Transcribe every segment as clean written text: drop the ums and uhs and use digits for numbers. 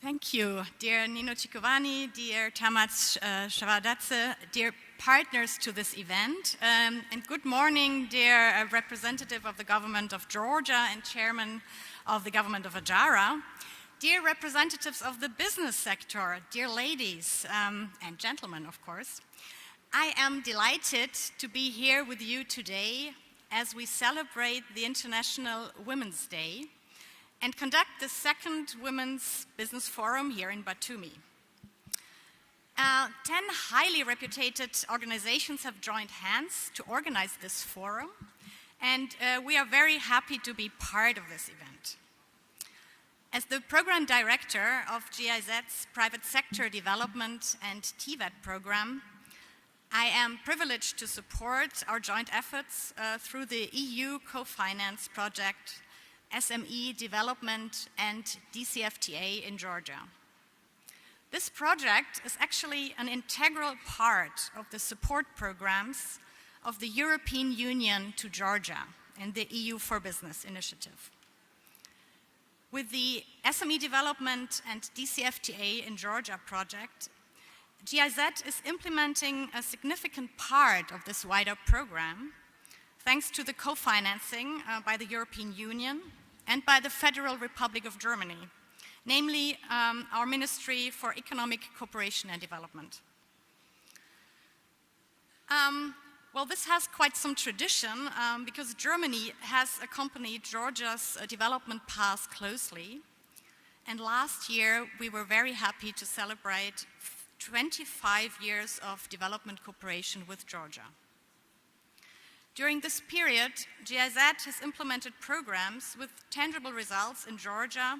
Thank you, dear Nino Ciccovani, dear Tamás Savadace, dear partners to this event, and good morning, dear representative of the government of Georgia and chairman of the government of Adjara, dear representatives of the business sector, dear ladies and gentlemen, of course. I am delighted to be here with you today as we celebrate the International Women's Day and conduct the second Women's Business Forum here in Batumi. 10 highly reputed organizations have joined hands to organize this forum, and we are very happy to be part of this event. As the program director of GIZ's Private Sector Development and TVET program, I am privileged to support our joint efforts through the EU co-finance project SME Development and DCFTA in Georgia. This project is actually an integral part of the support programs of the European Union to Georgia and the EU for Business initiative. With the SME Development and DCFTA in Georgia project, GIZ is implementing a significant part of this wider program thanks to the co-financing by the European Union and by the Federal Republic of Germany, namely our Ministry for Economic Cooperation and Development. Well, this has quite some tradition because Germany has accompanied Georgia's development path closely. And last year, we were very happy to celebrate 25 years of development cooperation with Georgia. During this period, GIZ has implemented programs with tangible results in Georgia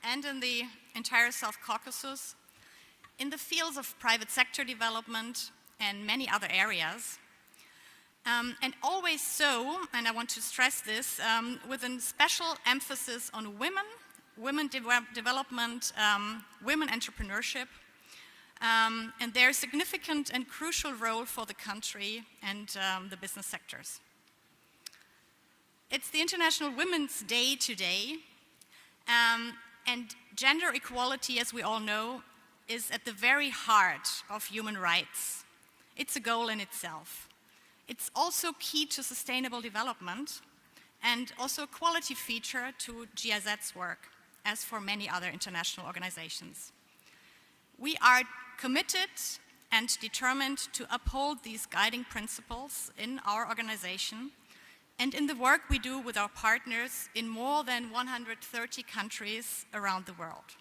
and in the entire South Caucasus, in the fields of private sector development and many other areas. And always so, and I want to stress this, with a special emphasis on women development, women entrepreneurship, and their significant and crucial role for the country and the business sectors. It's the International Women's Day today, and gender equality, as we all know, is at the very heart of human rights. It's a goal in itself. It's also key to sustainable development and also a quality feature to GIZ's work, as for many other international organizations. We are committed and determined to uphold these guiding principles in our organization and in the work we do with our partners in more than 130 countries around the world.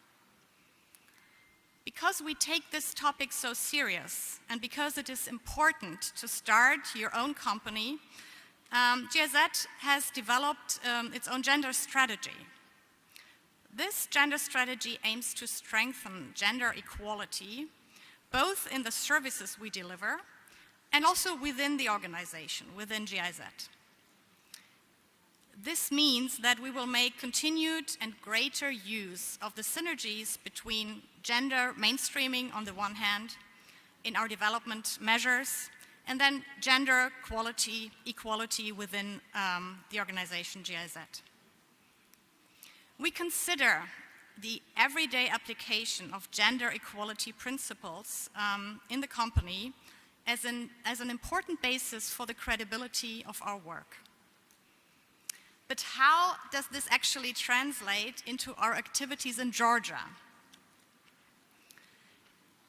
Because we take this topic so serious and because it is important to start your own company, GIZ has developed its own gender strategy. This gender strategy aims to strengthen gender equality, both in the services we deliver and also within the organization, within GIZ. This means that we will make continued and greater use of the synergies between gender mainstreaming on the one hand in our development measures, and then gender equality within the organization GIZ. We consider the everyday application of gender equality principles in the company as an important basis for the credibility of our work. But how does this actually translate into our activities in Georgia?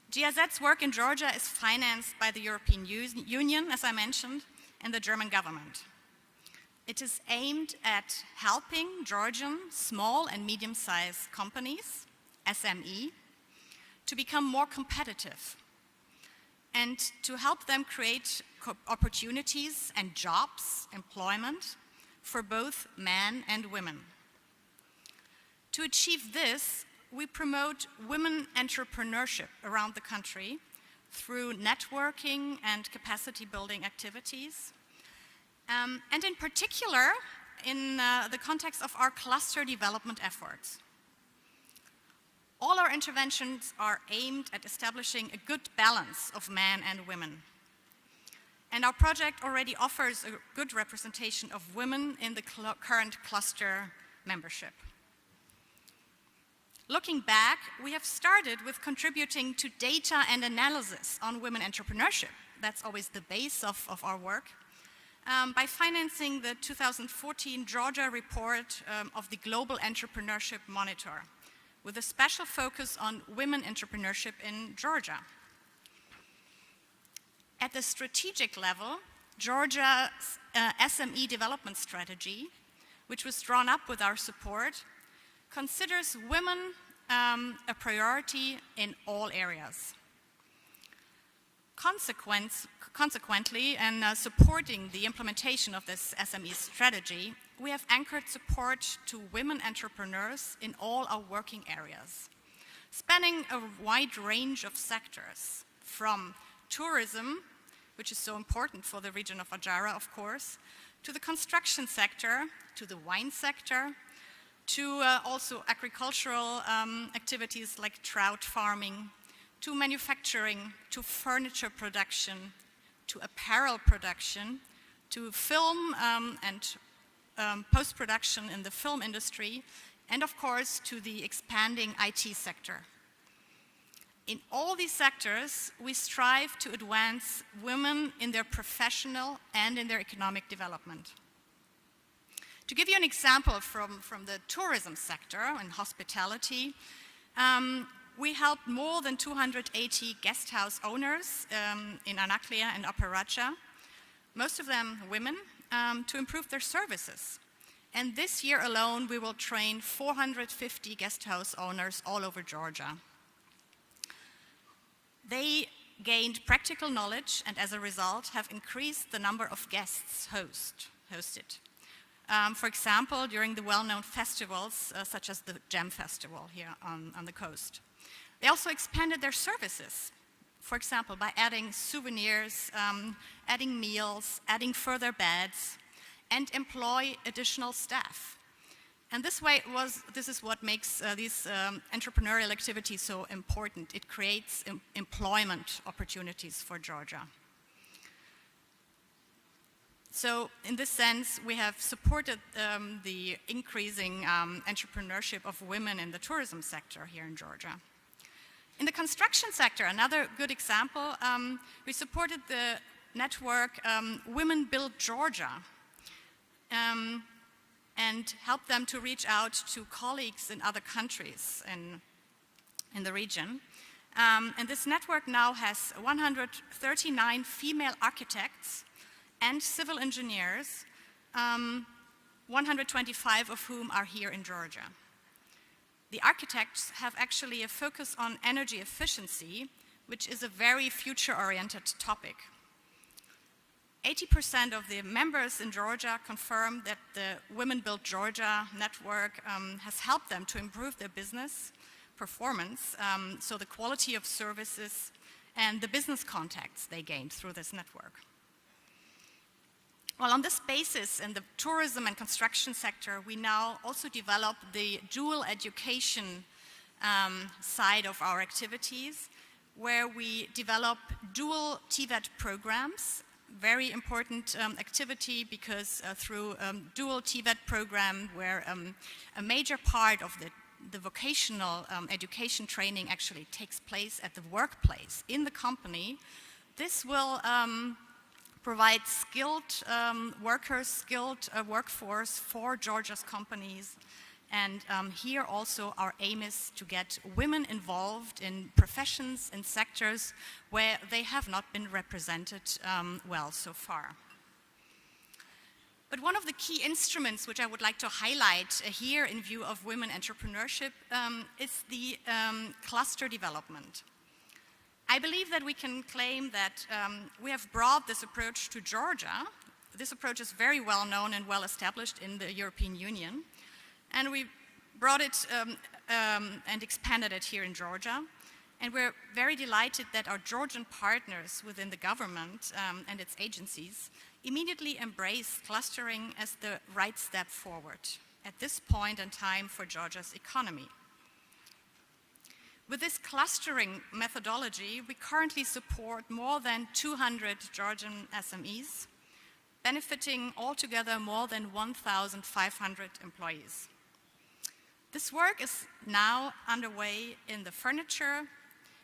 GIZ's work in Georgia is financed by the European Union, as I mentioned, and the German government. It is aimed at helping Georgian small and medium-sized companies, SME, to become more competitive and to help them create opportunities and jobs, employment, for both men and women. To achieve this, we promote women entrepreneurship around the country through networking and capacity building activities, and in particular in the context of our cluster development efforts. All our interventions are aimed at establishing a good balance of men and women. And our project already offers a good representation of women in the current cluster membership. Looking back, we have started with contributing to data and analysis on women entrepreneurship. That's always the base of our work. By financing the 2014 Georgia report of the Global Entrepreneurship Monitor, with a special focus on women entrepreneurship in Georgia. At the strategic level, Georgia's SME development strategy, which was drawn up with our support, considers women a priority in all areas. Consequently, in supporting the implementation of this SME strategy, we have anchored support to women entrepreneurs in all our working areas, spanning a wide range of sectors, from tourism, which is so important for the region of Adjara, of course, to the construction sector, to the wine sector, to also agricultural activities like trout farming, to manufacturing, to furniture production, to apparel production, to film and post-production in the film industry, and of course to the expanding IT sector. In all these sectors, we strive to advance women in their professional and in their economic development. To give you an example from the tourism sector and hospitality, we helped more than 280 guest house owners in Anaklia and Upper Raja, most of them women, to improve their services. And this year alone, we will train 450 guest house owners all over Georgia. They gained practical knowledge and as a result have increased the number of guests hosted. For example, during the well-known festivals such as the Gem Festival here on the coast. They also expanded their services, for example, by adding souvenirs, adding meals, adding further beds, and employ additional staff. And this is what makes these entrepreneurial activities so important. It creates employment opportunities for Georgia. So in this sense, we have supported the increasing entrepreneurship of women in the tourism sector here in Georgia. In the construction sector, another good example, we supported the network Women Build Georgia and helped them to reach out to colleagues in other countries in the region. And this network now has 139 female architects and civil engineers, 125 of whom are here in Georgia. The architects have actually a focus on energy efficiency, which is a very future-oriented topic. 80% of the members in Georgia confirm that the Women Build Georgia network has helped them to improve their business performance, so the quality of services and the business contacts they gained through this network. Well, on this basis, in the tourism and construction sector, we now also develop the dual education side of our activities, where we develop dual TVET programs. Very important activity because through dual TVET program, where a major part of the vocational education training actually takes place at the workplace in the company, this will provide skilled workers, skilled workforce for Georgia's companies. And here also our aim is to get women involved in professions and sectors where they have not been represented well so far. But one of the key instruments which I would like to highlight here in view of women entrepreneurship is the cluster development. I believe that we can claim that we have brought this approach to Georgia. This approach is very well known and well established in the European Union. And we brought it and expanded it here in Georgia. And we're very delighted that our Georgian partners within the government and its agencies immediately embrace clustering as the right step forward at this point in time for Georgia's economy. With this clustering methodology, we currently support more than 200 Georgian SMEs, benefiting altogether more than 1,500 employees. This work is now underway in the furniture,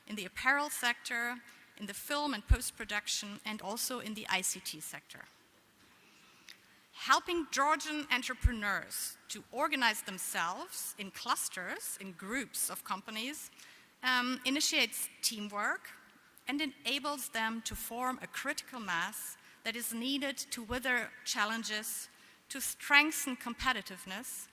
in the apparel sector, in the film and post-production, and also in the ICT sector. Helping Georgian entrepreneurs to organize themselves in clusters, in groups of companies, initiates teamwork and enables them to form a critical mass that is needed to weather challenges, to strengthen competitiveness,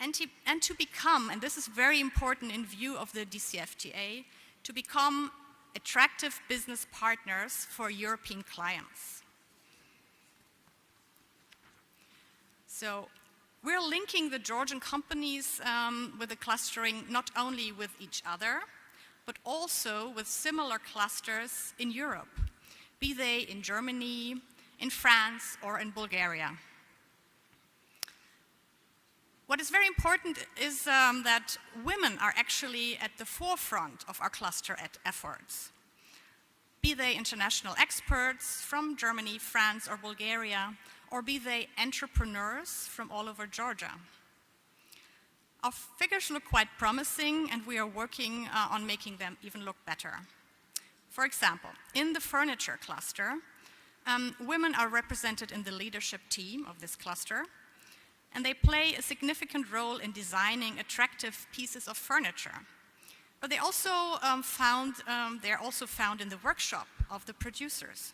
and to become, and this is very important in view of the DCFTA, to become attractive business partners for European clients. So we're linking the Georgian companies with the clustering not only with each other, but also with similar clusters in Europe, be they in Germany, in France, or in Bulgaria. What is very important is that women are actually at the forefront of our cluster efforts. Be they international experts from Germany, France, or Bulgaria, or be they entrepreneurs from all over Georgia. Our figures look quite promising, and we are working on making them even look better. For example, in the furniture cluster, women are represented in the leadership team of this cluster, and they play a significant role in designing attractive pieces of furniture. But they're also found in the workshop of the producers.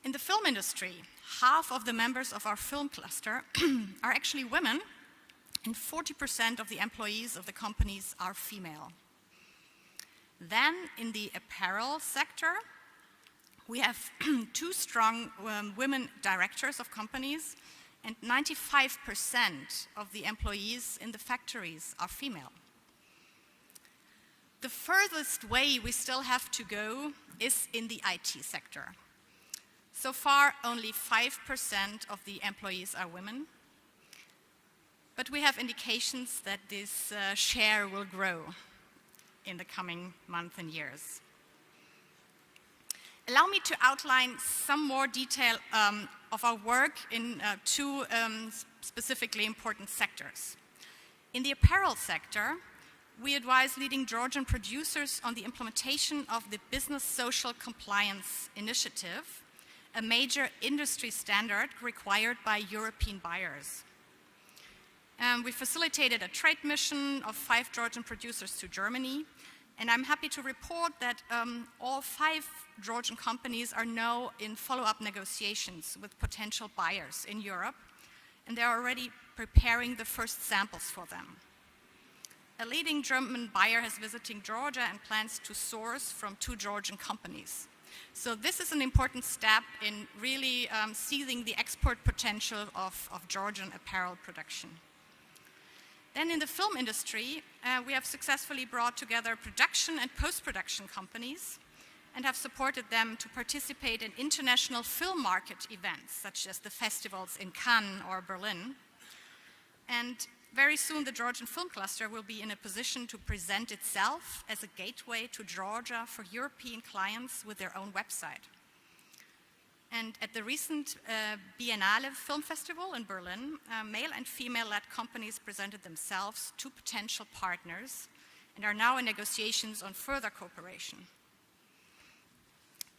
In the film industry, half of the members of our film cluster are actually women, and 40% of the employees of the companies are female. Then, in the apparel sector, we have 2 strong women directors of companies, and 95% of the employees in the factories are female. The furthest way we still have to go is in the IT sector. So far, only 5% of the employees are women, but we have indications that this share will grow in the coming months and years. Allow me to outline some more detail of our work in 2 specifically important sectors. In the apparel sector, we advise leading Georgian producers on the implementation of the Business Social Compliance Initiative, a major industry standard required by European buyers. We facilitated a trade mission of 5 Georgian producers to Germany, and I'm happy to report that all 5 Georgian companies are now in follow-up negotiations with potential buyers in Europe, and they're already preparing the first samples for them. A leading German buyer is visiting Georgia and plans to source from 2 Georgian companies. So this is an important step in really seizing the export potential of Georgian apparel production. Then in the film industry, we have successfully brought together production and post-production companies and have supported them to participate in international film market events, such as the festivals in Cannes or Berlin. And very soon, the Georgian film cluster will be in a position to present itself as a gateway to Georgia for European clients with their own website. And at the recent Biennale Film Festival in Berlin, male and female-led companies presented themselves to potential partners and are now in negotiations on further cooperation.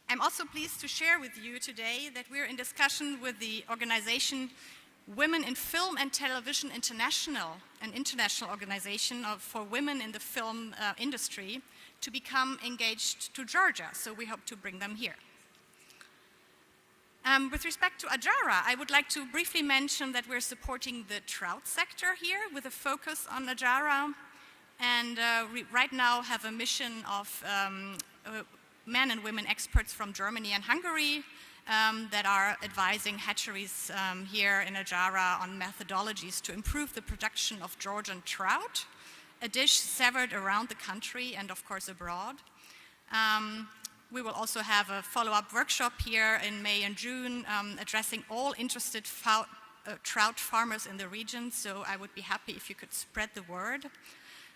I'm also pleased to share with you today that we're in discussion with the organization Women in Film and Television International, an international organization for women in the film industry, to become engaged to Georgia, so we hope to bring them here. With respect to Ajara, I would like to briefly mention that we're supporting the trout sector here with a focus on Ajara, and we right now have a mission of men and women experts from Germany and Hungary that are advising hatcheries here in Ajara on methodologies to improve the production of Georgian trout, a dish severed around the country and of course abroad. We will also have a follow-up workshop here in May and June addressing all interested trout farmers in the region, so I would be happy if you could spread the word.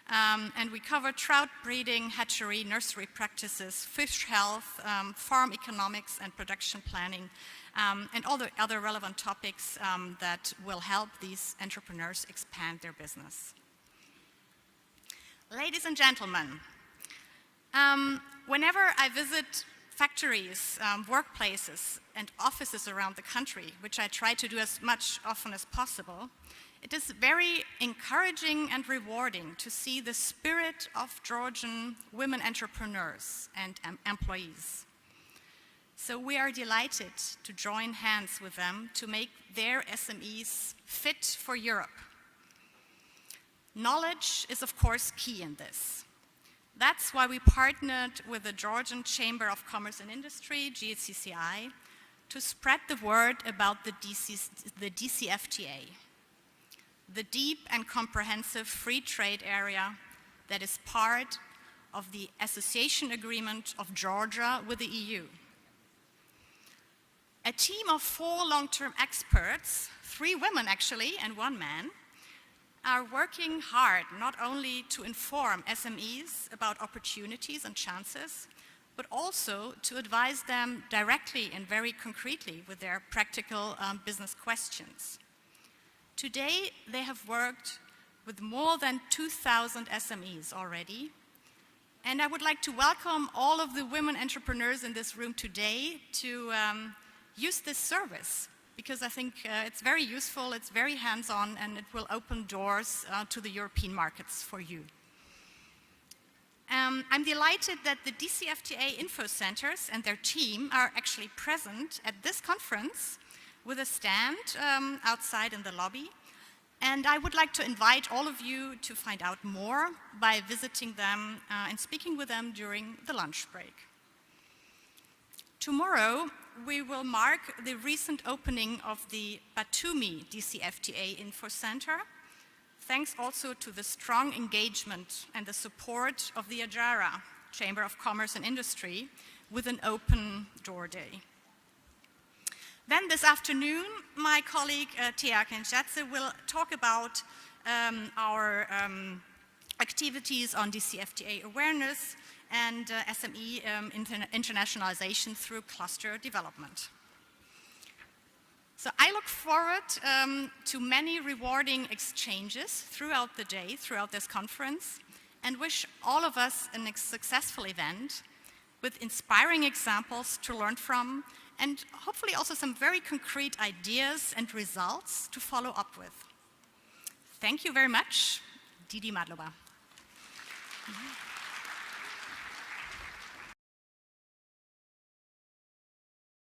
And we cover trout breeding, hatchery, nursery practices, fish health, farm economics and production planning, and all the other relevant topics that will help these entrepreneurs expand their business. Ladies and gentlemen, whenever I visit factories, workplaces, and offices around the country, which I try to do as much often as possible, it is very encouraging and rewarding to see the spirit of Georgian women entrepreneurs and employees. So we are delighted to join hands with them to make their SMEs fit for Europe. Knowledge is, of course, key in this. That's why we partnered with the Georgian Chamber of Commerce and Industry, GCCI, to spread the word about the DCFTA, the deep and comprehensive free trade area that is part of the association agreement of Georgia with the EU. A team of 4 long-term experts, 3 women actually and 1 man, are working hard not only to inform SMEs about opportunities and chances, but also to advise them directly and very concretely with their practical business questions. Today, they have worked with more than 2,000 SMEs already, and I would like to welcome all of the women entrepreneurs in this room today to use this service, because I think it's very useful, it's very hands-on, and it will open doors to the European markets for you. I'm delighted that the DCFTA info centers and their team are actually present at this conference with a stand outside in the lobby. And I would like to invite all of you to find out more by visiting them and speaking with them during the lunch break. Tomorrow, we will mark the recent opening of the Batumi DCFTA Info Center, thanks also to the strong engagement and the support of the Ajara Chamber of Commerce and Industry with an open door day. Then this afternoon, my colleague Katja Kammerer will talk about our activities on DCFTA awareness and SME internationalization through cluster development. So I look forward to many rewarding exchanges throughout the day, throughout this conference, and wish all of us a successful event with inspiring examples to learn from, and hopefully also some very concrete ideas and results to follow up with. Thank you very much. Didi Madloba.